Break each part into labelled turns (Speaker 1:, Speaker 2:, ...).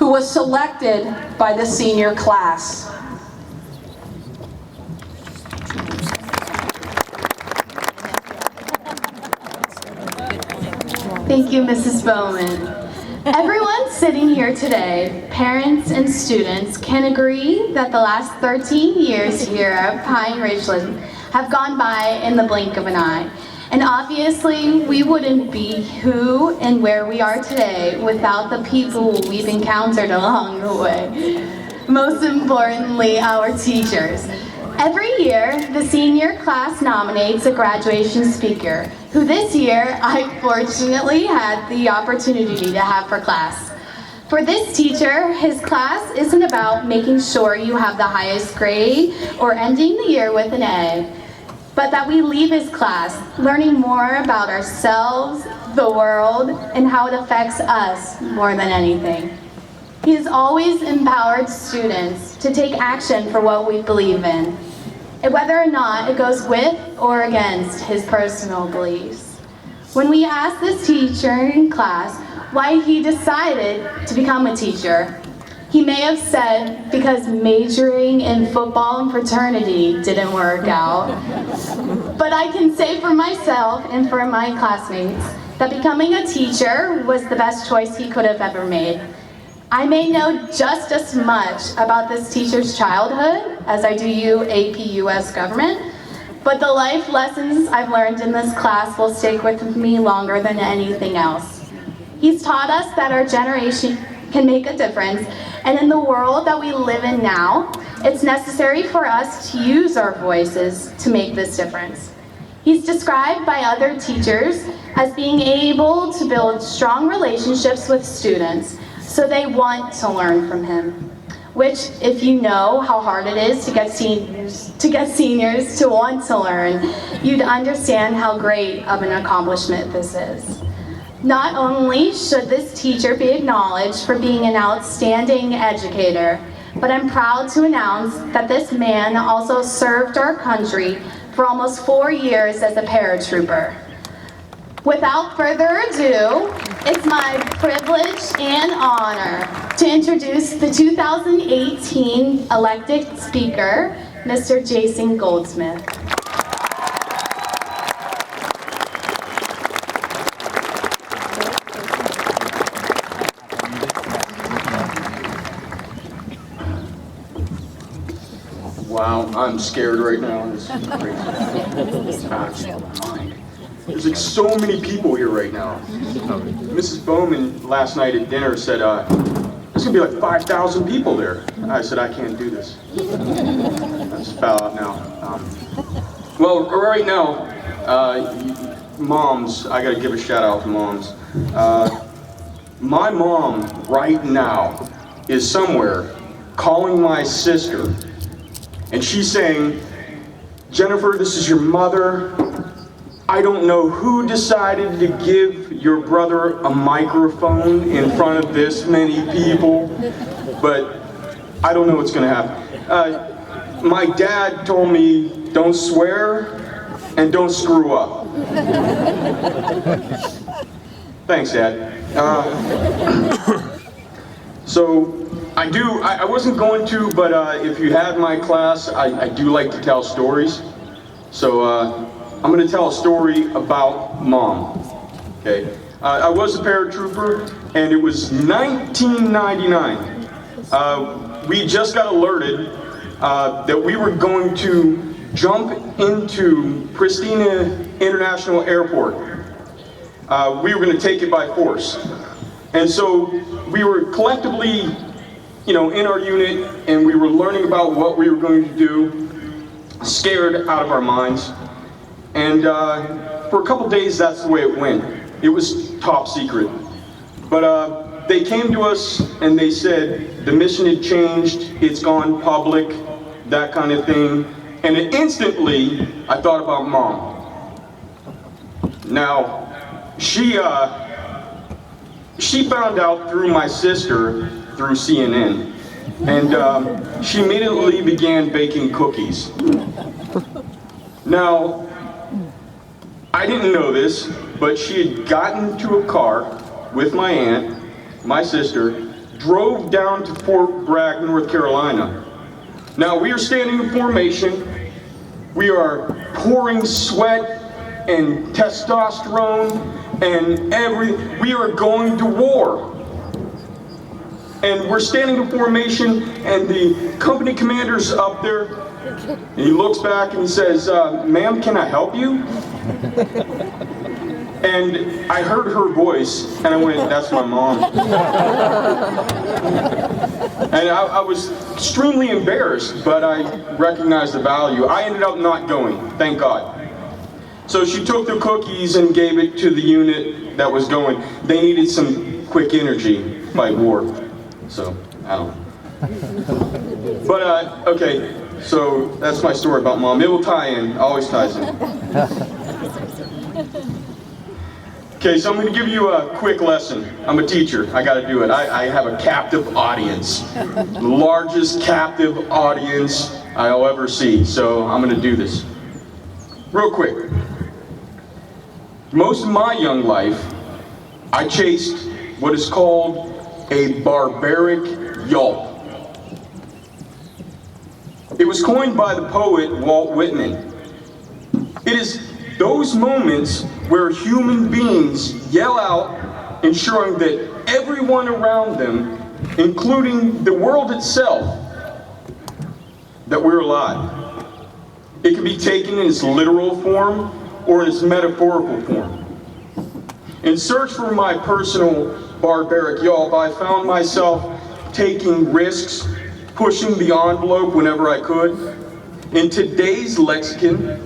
Speaker 1: who was selected by the senior class.
Speaker 2: Thank you, Mrs. Bowman. Everyone sitting here today, parents and students, can agree that the last 13 years here at Pine Ridgeland have gone by in the blink of an eye. And obviously, we wouldn't be who and where we are today without the people we've encountered along the way. Most importantly, our teachers. Every year, the senior class nominates a graduation speaker, who this year I fortunately had the opportunity to have for class. For this teacher, his class isn't about making sure you have the highest grade or ending the year with an A, but that we leave his class learning more about ourselves, the world, and how it affects us more than anything. He has always empowered students to take action for what we believe in, and whether or not it goes with or against his personal beliefs. When we asked this teacher in class why he decided to become a teacher, he may have said because majoring in football and fraternity didn't work out. But I can say for myself and for my classmates that becoming a teacher was the best choice he could have ever made. I may know just as much about this teacher's childhood as I do you AP US government, but the life lessons I've learned in this class will stick with me longer than anything else. He's taught us that our generation can make a difference, and in the world that we live in now, it's necessary for us to use our voices to make this difference. He's described by other teachers as being able to build strong relationships with students so they want to learn from him, which, if you know how hard it is to get seniors to want to learn, you'd understand how great of an accomplishment this is. Not only should this teacher be acknowledged for being an outstanding educator, but I'm proud to announce that this man also served our country for almost 4 years as a paratrooper. Without further ado, it's my privilege and honor to introduce the 2018 elected speaker, Mr. Jason Goldsmith.
Speaker 3: Wow, I'm scared right now. This is crazy. There's like so many people here right now. Mrs. Bowman last night at dinner said, there's gonna be like 5,000 people there. I said, I can't do this. I just foul out now. Well, right now, moms, I gotta give a shout out to moms. My mom right now is somewhere calling my sister, and she's saying, Jennifer, this is your mother. I don't know who decided to give your brother a microphone in front of this many people, but I don't know what's gonna happen. My dad told me, don't swear and don't screw up. Thanks, Dad. So I wasn't going to, but if you had my class, I do like to tell stories. So I'm going to tell a story about Mom. Okay, I was a paratrooper, and it was 1999. We just got alerted that we were going to jump into Pristina International Airport. We were going to take it by force. And so we were collectively, in our unit, and we were learning about what we were going to do, scared out of our minds. And for a couple days, that's the way it went. It was top secret. But they came to us and they said the mission had changed, it's gone public, that kind of thing. And instantly, I thought about Mom. Now, she found out through my sister, through CNN, and she immediately began baking cookies. Now, I didn't know this, but she had gotten into a car with my aunt, my sister, drove down to Fort Bragg, North Carolina. Now we are standing in formation. We are pouring sweat and testosterone and we are going to war. And we're standing in formation, and the company commander's up there, and he looks back and he says, "Ma'am, can I help you?" And I heard her voice, and I went, "That's my mom." And I was extremely embarrassed, but I recognized the value. I ended up not going, thank God. So she took the cookies and gave it to the unit that was going. They needed some quick energy by war. So, I don't know. But, okay, so that's my story about mom. It will tie in, always ties in. Okay, so I'm going to give you a quick lesson. I'm a teacher, I got to do it. I have a captive audience. The largest captive audience I'll ever see, so I'm going to do this. Real quick. Most of my young life, I chased what is called a barbaric yelp. It was coined by the poet Walt Whitman. It is those moments where human beings yell out, ensuring that everyone around them, including the world itself, that we're alive. It can be taken in its literal form or in its metaphorical form. In search for my personal barbaric yelp, I found myself taking risks, pushing the envelope whenever I could. In today's lexicon,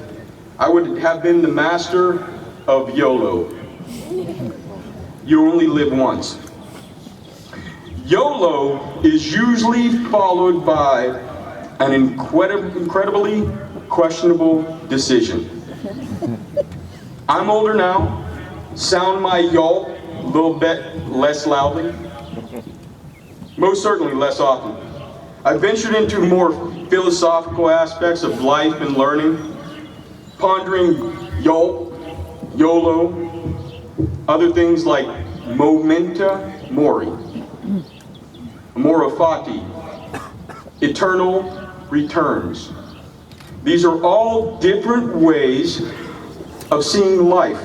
Speaker 3: I would have been the master of YOLO. You only live once. YOLO is usually followed by an incredibly questionable decision. I'm older now. Sound my yelp a little bit less loudly. Most certainly less often. I ventured into more philosophical aspects of life and learning, pondering yelp, YOLO, other things like memento mori, amore fati, eternal returns. These are all different ways of seeing life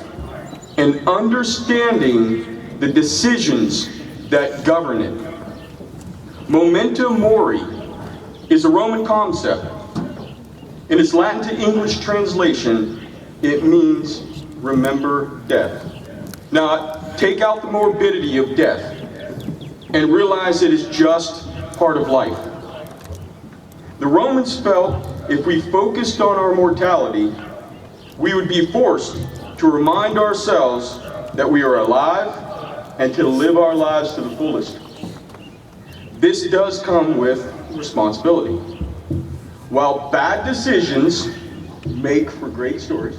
Speaker 3: and understanding the decisions that govern it. Memento mori is a Roman concept. In its Latin to English translation, it means remember death. Now, take out the morbidity of death and realize it is just part of life. The Romans felt if we focused on our mortality, we would be forced to remind ourselves that we are alive and to live our lives to the fullest. This does come with responsibility. While bad decisions make for great stories,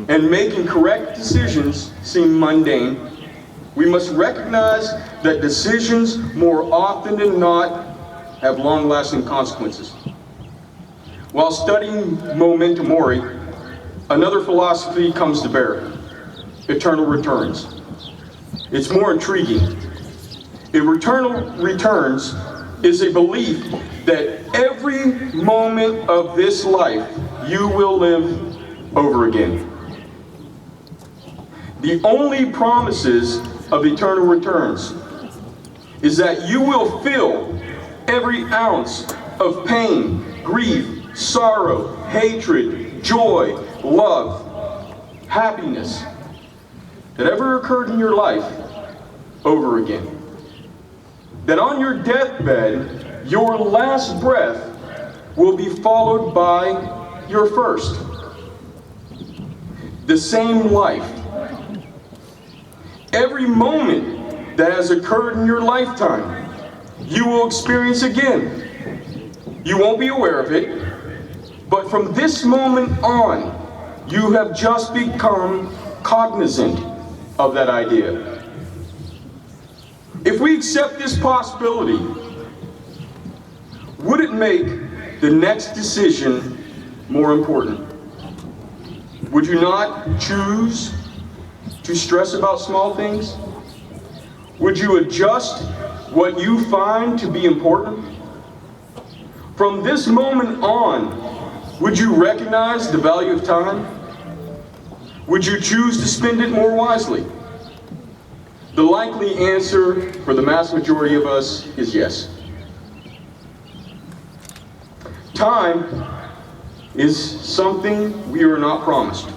Speaker 3: and making correct decisions seem mundane, we must recognize that decisions more often than not have long-lasting consequences. While studying memento mori, another philosophy comes to bear: eternal returns. It's more intriguing. Eternal returns is a belief that every moment of this life you will live over again. The only promises of eternal returns is that you will feel every ounce of pain, grief, sorrow, hatred, joy, love, happiness that ever occurred in your life over again. That on your deathbed, your last breath will be followed by your first. The same life. Every moment that has occurred in your lifetime, you will experience again. You won't be aware of it, but from this moment on, you have just become cognizant of that idea. If we accept this possibility, would it make the next decision more important? Would you not choose to stress about small things? Would you adjust what you find to be important? From this moment on, would you recognize the value of time? Would you choose to spend it more wisely? The likely answer for the mass majority of us is yes. Time is something we are not promised.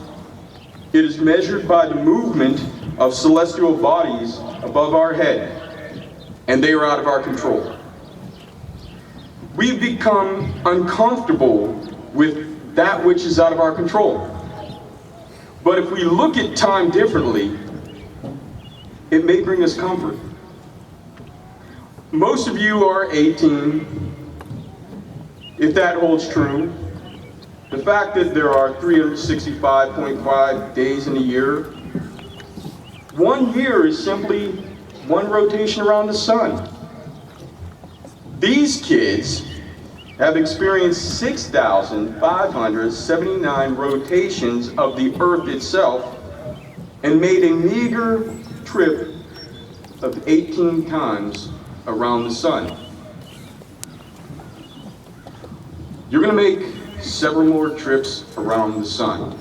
Speaker 3: It is measured by the movement of celestial bodies above our head, and they are out of our control. We've become uncomfortable with that which is out of our control. But if we look at time differently, it may bring us comfort. Most of you are 18. If that holds true, the fact that there are 365.5 days in a year, 1 year is simply one rotation around the sun. These kids have experienced 6,579 rotations of the Earth itself and made a meager trip of 18 times around the sun. You're going to make several more trips around the sun,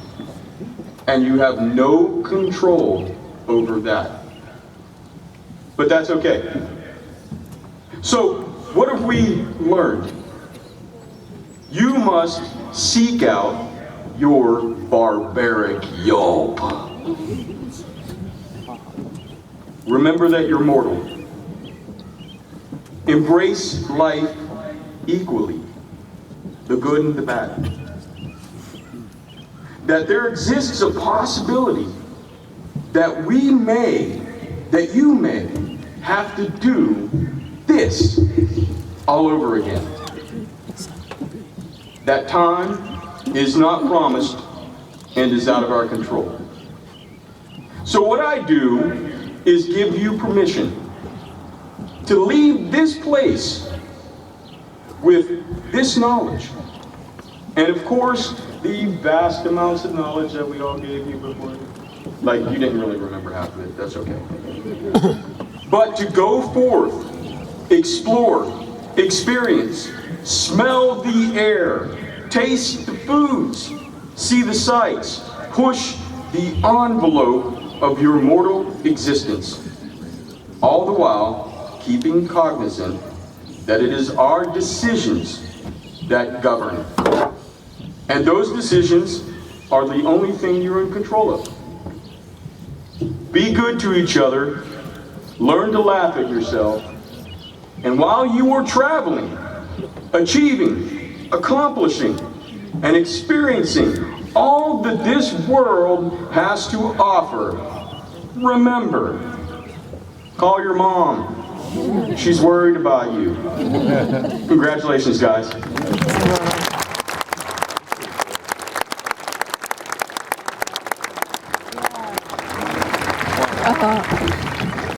Speaker 3: and you have no control over that. But that's okay. So, what have we learned? You must seek out your barbaric yelp. Remember that you're mortal. Embrace life equally, the good and the bad. That there exists a possibility that you may have to do this all over again. That time is not promised and is out of our control. So what I do is give you permission to leave this place with this knowledge. And of course, the vast amounts of knowledge that we all gave you before. Like, you didn't really remember half of it, that's okay. But to go forth, explore, experience, smell the air, taste the foods, see the sights, push the envelope of your mortal existence. All the while keeping cognizant that it is our decisions that govern. And those decisions are the only thing you're in control of. Be good to each other, learn to laugh at yourself, and while you are traveling, achieving, accomplishing, and experiencing all that this world has to offer, remember, call your mom. She's worried about you. Congratulations, guys.
Speaker 4: Uh-huh.